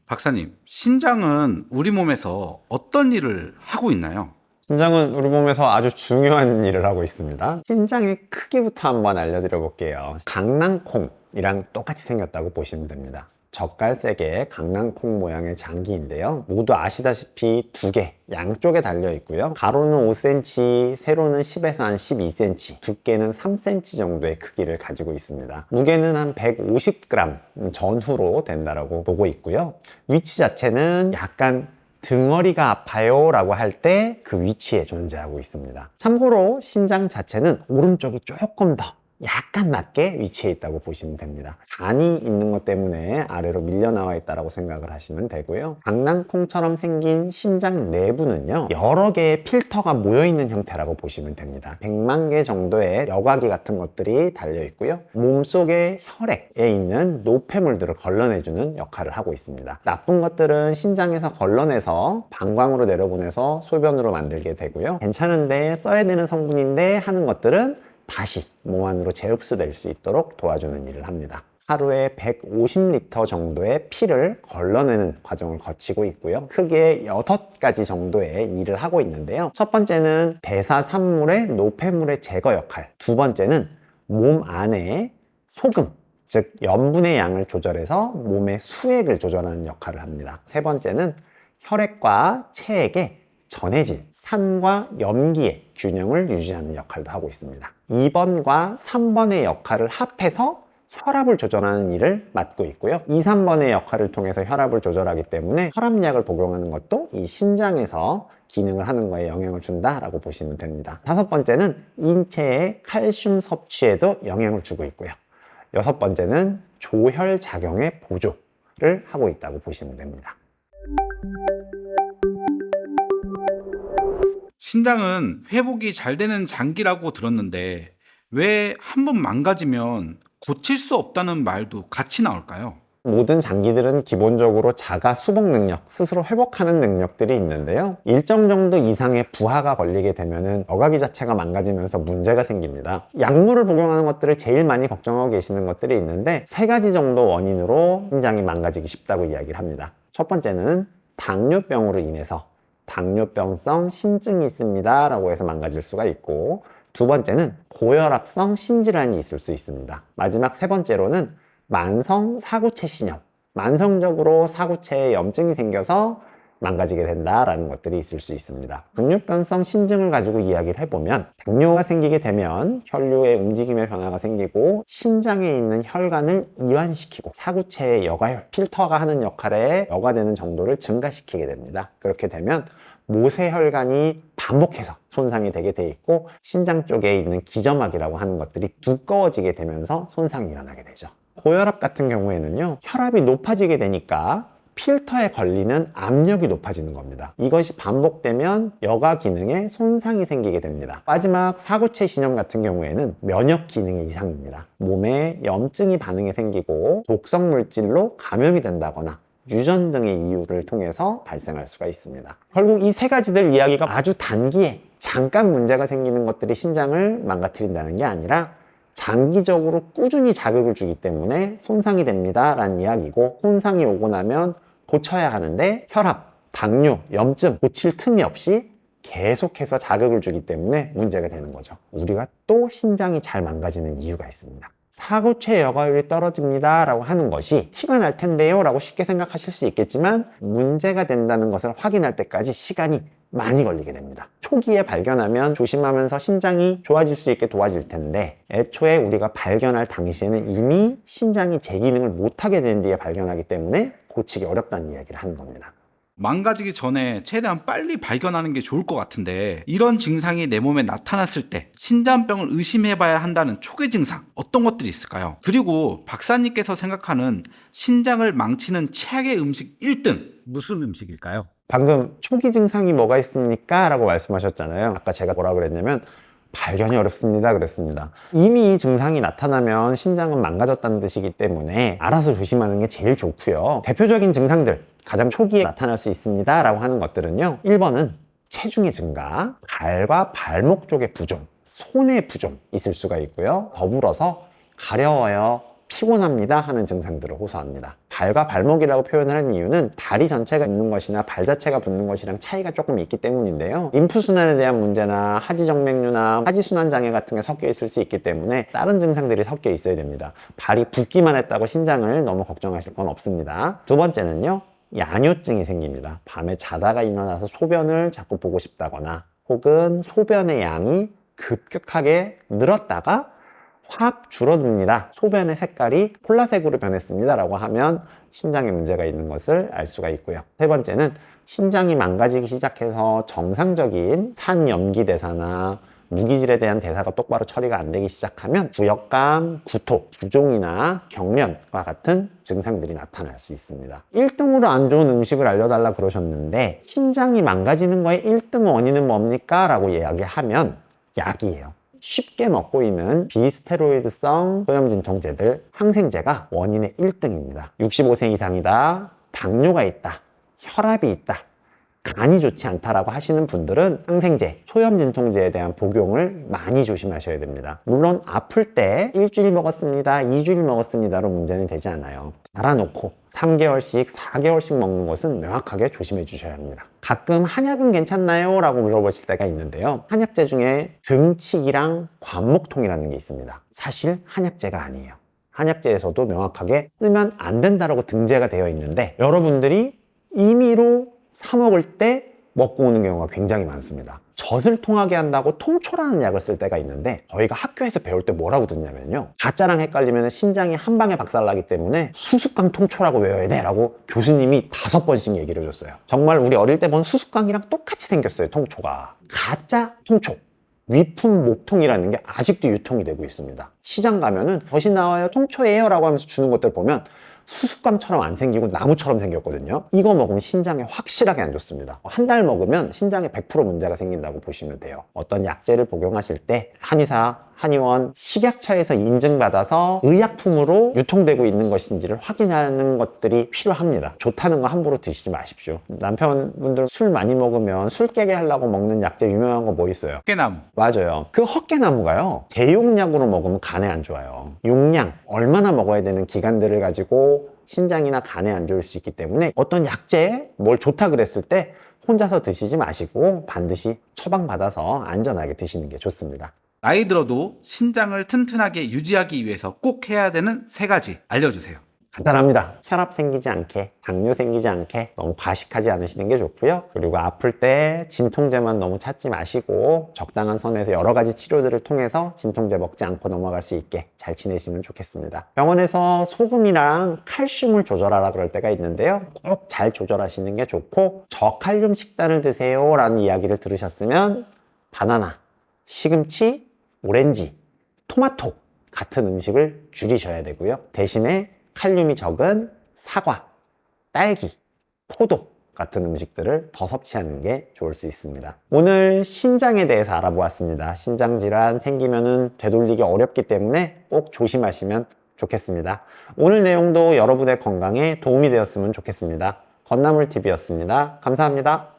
박사님, 신장은 우리 몸에서 어떤 일을 하고 있나요? 신장은 우리 몸에서 아주 중요한 일을 하고 있습니다. 신장의 크기부터 한번 알려드려 볼게요. 강낭콩이랑 똑같이 생겼다고 보시면 됩니다. 젓갈색의 강낭콩 모양의 장기인데요. 모두 아시다시피 두 개 양쪽에 달려 있고요. 가로는 5cm, 세로는 10에서 한 12cm, 두께는 3cm 정도의 크기를 가지고 있습니다. 무게는 한 150g 전후로 된다고 보고 있고요. 위치 자체는 약간 등허리가 아파요 라고 할 때 그 위치에 존재하고 있습니다. 참고로 신장 자체는 오른쪽이 조금 더 약간 낮게 위치해 있다고 보시면 됩니다. 간이 있는 것 때문에 아래로 밀려 나와 있다고 생각을 하시면 되고요. 강낭콩처럼 생긴 신장 내부는요, 여러 개의 필터가 모여 있는 형태라고 보시면 됩니다. 100만 개 정도의 여과기 같은 것들이 달려 있고요. 몸속의 혈액에 있는 노폐물들을 걸러내주는 역할을 하고 있습니다. 나쁜 것들은 신장에서 걸러내서 방광으로 내려보내서 소변으로 만들게 되고요. 괜찮은데 써야 되는 성분인데 하는 것들은 다시 몸 안으로 재흡수될 수 있도록 도와주는 일을 합니다. 하루에 150리터 정도의 피를 걸러내는 과정을 거치고 있고요. 크게 6가지 정도의 일을 하고 있는데요. 첫 번째는 대사산물의 노폐물의 제거 역할, 두 번째는 몸 안에 소금, 즉 염분의 양을 조절해서 몸의 수액을 조절하는 역할을 합니다. 세 번째는 혈액과 체액의 전해질, 산과 염기의 균형을 유지하는 역할도 하고 있습니다. 2번과 3번의 역할을 합해서 혈압을 조절하는 일을 맡고 있고요. 2, 3번의 역할을 통해서 혈압을 조절하기 때문에 혈압약을 복용하는 것도 이 신장에서 기능을 하는 거에 영향을 준다라고 보시면 됩니다. 다섯 번째는 인체의 칼슘 섭취에도 영향을 주고 있고요. 여섯 번째는 조혈 작용의 보조를 하고 있다고 보시면 됩니다. 신장은 회복이 잘 되는 장기라고 들었는데 왜 한 번 망가지면 고칠 수 없다는 말도 같이 나올까요? 모든 장기들은 기본적으로 자가 수복 능력, 스스로 회복하는 능력들이 있는데요. 일정 정도 이상의 부하가 걸리게 되면은 여과기 자체가 망가지면서 문제가 생깁니다. 약물을 복용하는 것들을 제일 많이 걱정하고 계시는 것들이 있는데 3가지 정도 원인으로 신장이 망가지기 쉽다고 이야기를 합니다. 첫 번째는 당뇨병으로 인해서 당뇨병성 신증이 있습니다 라고 해서 망가질 수가 있고, 두 번째는 고혈압성 신질환이 있을 수 있습니다. 마지막 세 번째로는 만성 사구체 신염, 만성적으로 사구체에 염증이 생겨서 망가지게 된다라는 것들이 있을 수 있습니다. 당뇨병성 신증을 가지고 이야기를 해보면, 당뇨가 생기게 되면 혈류의 움직임의 변화가 생기고 신장에 있는 혈관을 이완시키고 사구체의 여과혈, 필터가 하는 역할에 여과되는 정도를 증가시키게 됩니다. 그렇게 되면 모세혈관이 반복해서 손상이 되게 돼 있고 신장 쪽에 있는 기점막이라고 하는 것들이 두꺼워지게 되면서 손상이 일어나게 되죠. 고혈압 같은 경우에는요, 혈압이 높아지게 되니까 필터에 걸리는 압력이 높아지는 겁니다. 이것이 반복되면 여가 기능에 손상이 생기게 됩니다. 마지막 사구체 신염 같은 경우에는 면역 기능의 이상입니다. 몸에 염증이 반응이 생기고 독성 물질로 감염이 된다거나 유전 등의 이유를 통해서 발생할 수가 있습니다. 결국 이 3가지들 이야기가 아주 단기에 잠깐 문제가 생기는 것들이 신장을 망가뜨린다는 게 아니라 장기적으로 꾸준히 자극을 주기 때문에 손상이 됩니다 라는 이야기고, 손상이 오고 나면 고쳐야 하는데 혈압, 당뇨, 염증 고칠 틈이 없이 계속해서 자극을 주기 때문에 문제가 되는 거죠. 우리가 또 신장이 잘 망가지는 이유가 있습니다. 사구체 여과율이 떨어집니다 라고 하는 것이 티가 날 텐데요 라고 쉽게 생각하실 수 있겠지만, 문제가 된다는 것을 확인할 때까지 시간이 많이 걸리게 됩니다. 초기에 발견하면 조심하면서 신장이 좋아질 수 있게 도와질 텐데, 애초에 우리가 발견할 당시에는 이미 신장이 제 기능을 못하게 된 뒤에 발견하기 때문에 고치기 어렵다는 이야기를 하는 겁니다. 망가지기 전에 최대한 빨리 발견하는 게 좋을 것 같은데, 이런 증상이 내 몸에 나타났을 때 신장병을 의심해봐야 한다는 초기 증상 어떤 것들이 있을까요? 그리고 박사님께서 생각하는 신장을 망치는 최악의 음식 1등 무슨 음식일까요? 방금 초기 증상이 뭐가 있습니까? 라고 말씀하셨잖아요. 아까 제가 뭐라 그랬냐면 발견이 어렵습니다 그랬습니다. 이미 이 증상이 나타나면 신장은 망가졌다는 뜻이기 때문에 알아서 조심하는 게 제일 좋고요. 대표적인 증상들, 가장 초기에 나타날 수 있습니다 라고 하는 것들은요, 1번은 체중의 증가, 발과 발목 쪽의 부종, 손의 부종 있을 수가 있고요. 더불어서 가려워요, 피곤합니다 하는 증상들을 호소합니다. 발과 발목이라고 표현하는 이유는 다리 전체가 붓는 것이나 발 자체가 붓는 것이랑 차이가 조금 있기 때문인데요. 림프순환에 대한 문제나 하지정맥류나 하지순환 장애 같은 게 섞여 있을 수 있기 때문에 다른 증상들이 섞여 있어야 됩니다. 발이 붓기만 했다고 신장을 너무 걱정하실 건 없습니다. 두 번째는요, 야뇨증이 생깁니다. 밤에 자다가 일어나서 소변을 자꾸 보고 싶다거나 혹은 소변의 양이 급격하게 늘었다가 확 줄어듭니다. 소변의 색깔이 콜라색으로 변했습니다 라고 하면 신장에 문제가 있는 것을 알 수가 있고요. 세 번째는 신장이 망가지기 시작해서 정상적인 산염기대사나 무기질에 대한 대사가 똑바로 처리가 안 되기 시작하면 구역감, 구토, 부종이나 경련과 같은 증상들이 나타날 수 있습니다. 1등으로 안 좋은 음식을 알려달라 그러셨는데 신장이 망가지는 거의 1등 원인은 뭡니까? 라고 이야기하면 약이에요. 쉽게 먹고 있는 비스테로이드성 소염진통제들, 항생제가 원인의 1등입니다. 65세 이상이다, 당뇨가 있다, 혈압이 있다, 간이 좋지 않다라고 하시는 분들은 항생제, 소염진통제에 대한 복용을 많이 조심하셔야 됩니다. 물론 아플 때 일주일 먹었습니다, 2주일 먹었습니다로 문제는 되지 않아요. 알아놓고 3개월씩, 4개월씩 먹는 것은 명확하게 조심해 주셔야 합니다. 가끔 한약은 괜찮나요? 라고 물어보실 때가 있는데요. 한약제 중에 등치기랑 관목통이라는 게 있습니다. 사실 한약제가 아니에요. 한약제에서도 명확하게 쓰면 안 된다라고 등재가 되어 있는데 여러분들이 임의로 사 먹을 때 먹고 오는 경우가 굉장히 많습니다. 젖을 통하게 한다고 통초라는 약을 쓸 때가 있는데 저희가 학교에서 배울 때 뭐라고 듣냐면요, 가짜랑 헷갈리면 신장이 한 방에 박살나기 때문에 수수깡 통초라고 외워야 돼 라고 교수님이 5번씩 얘기를 해줬어요. 정말 우리 어릴 때 본 수수깡이랑 똑같이 생겼어요. 통초가 가짜 통초, 위품 목통이라는 게 아직도 유통이 되고 있습니다. 시장 가면은 젖이 나와요, 통초예요 라고 하면서 주는 것들 보면 수수깡처럼 안 생기고 나무처럼 생겼거든요. 이거 먹으면 신장에 확실하게 안 좋습니다. 한 달 먹으면 신장에 100% 문제가 생긴다고 보시면 돼요. 어떤 약제를 복용하실 때 한의사, 한의원, 식약처에서 인증받아서 의약품으로 유통되고 있는 것인지를 확인하는 것들이 필요합니다. 좋다는 거 함부로 드시지 마십시오. 남편분들 술 많이 먹으면 술 깨게 하려고 먹는 약제 유명한 거 뭐 있어요? 헛개나무. 맞아요. 그 헛개나무가요, 대용량으로 먹으면 간에 안 좋아요. 용량, 얼마나 먹어야 되는 기간들을 가지고 신장이나 간에 안 좋을 수 있기 때문에 어떤 약제에 뭘 좋다 그랬을 때 혼자서 드시지 마시고 반드시 처방받아서 안전하게 드시는 게 좋습니다. 나이 들어도 신장을 튼튼하게 유지하기 위해서 꼭 해야 되는 3가지 알려주세요. 간단합니다. 혈압 생기지 않게, 당뇨 생기지 않게 너무 과식하지 않으시는 게 좋고요. 그리고 아플 때 진통제만 너무 찾지 마시고 적당한 선에서 여러 가지 치료들을 통해서 진통제 먹지 않고 넘어갈 수 있게 잘 지내시면 좋겠습니다. 병원에서 소금이랑 칼슘을 조절하라 그럴 때가 있는데요. 꼭 잘 조절하시는 게 좋고, 저칼륨 식단을 드세요 라는 이야기를 들으셨으면 바나나, 시금치, 오렌지, 토마토 같은 음식을 줄이셔야 되고요. 대신에 칼륨이 적은 사과, 딸기, 포도 같은 음식들을 더 섭취하는 게 좋을 수 있습니다. 오늘 신장에 대해서 알아보았습니다. 신장 질환 생기면은 되돌리기 어렵기 때문에 꼭 조심하시면 좋겠습니다. 오늘 내용도 여러분의 건강에 도움이 되었으면 좋겠습니다. 건나물TV였습니다. 감사합니다.